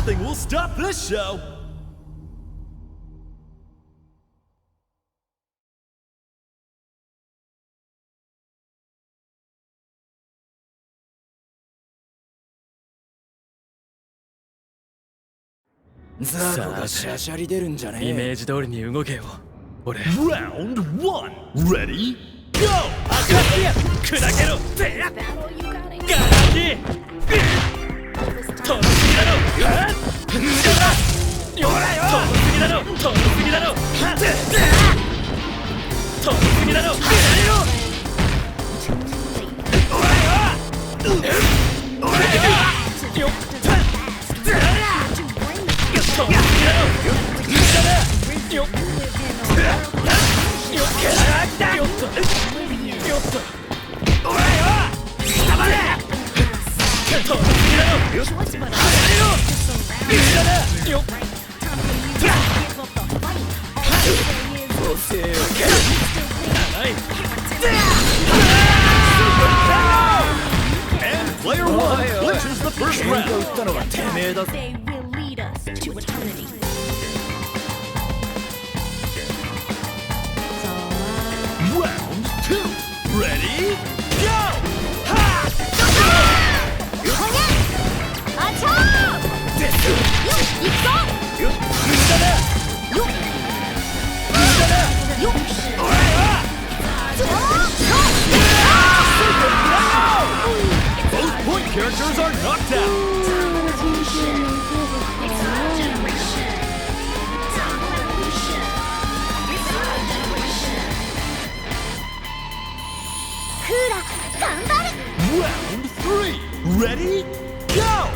Nothing will stop this show. ザーコがシャシャリ出るんじゃねえ。イメージ通りに動けよ。俺。Round 1. Ready? Go! 当たってや砕けろてやガラキ飛びすぎだろほらよ飛びすぎだろ飛びすぎだろ飛びすぎだろ左ろほらよほらよっ飛びすぎだろよっよっとおらよたまれとびすぎだろよっ離れろビリだなよっ遅えよ長いAnd player 1 clinches the first 喧嘩 round. 売ったのはてめえだぞ。 Round 2. Ready? Go! Ha! よっ無駄だよっ無駄だよっおらよ Both point characters are knocked out. Round 3. Ready? Go!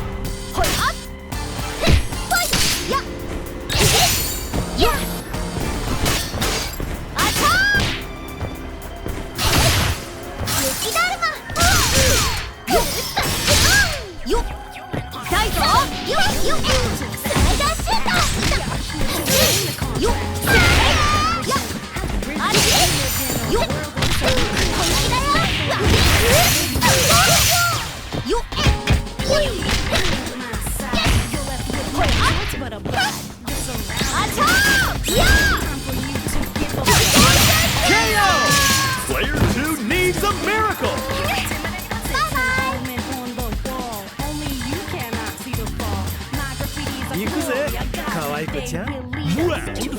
Player 2 needs a miracle. 行くぜ可愛子ちゃん Round 4.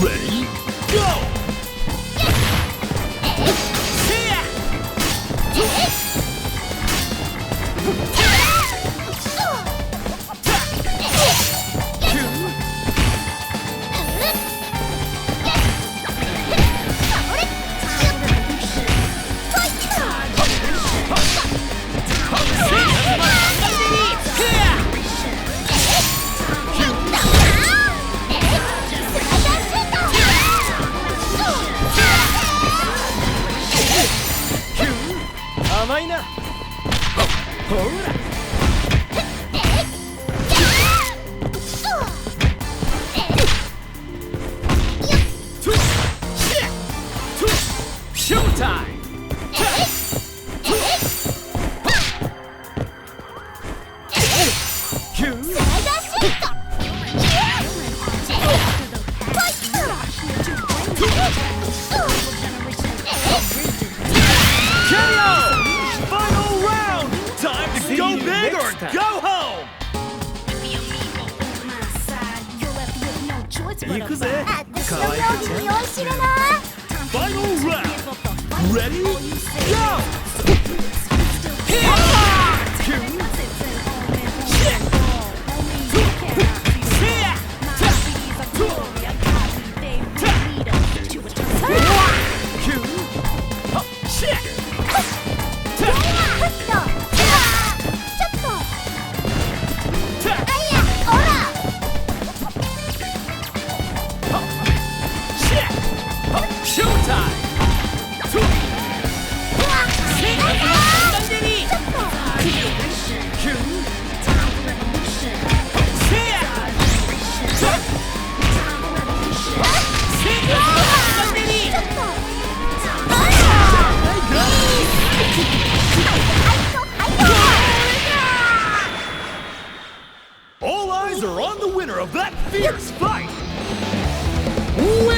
Ready? Go! Go home! 行くぜ私の料理に用意しろな。 Final round. Ready? Go! Showtime! Eyes are on the winner of that fierce fight! 応援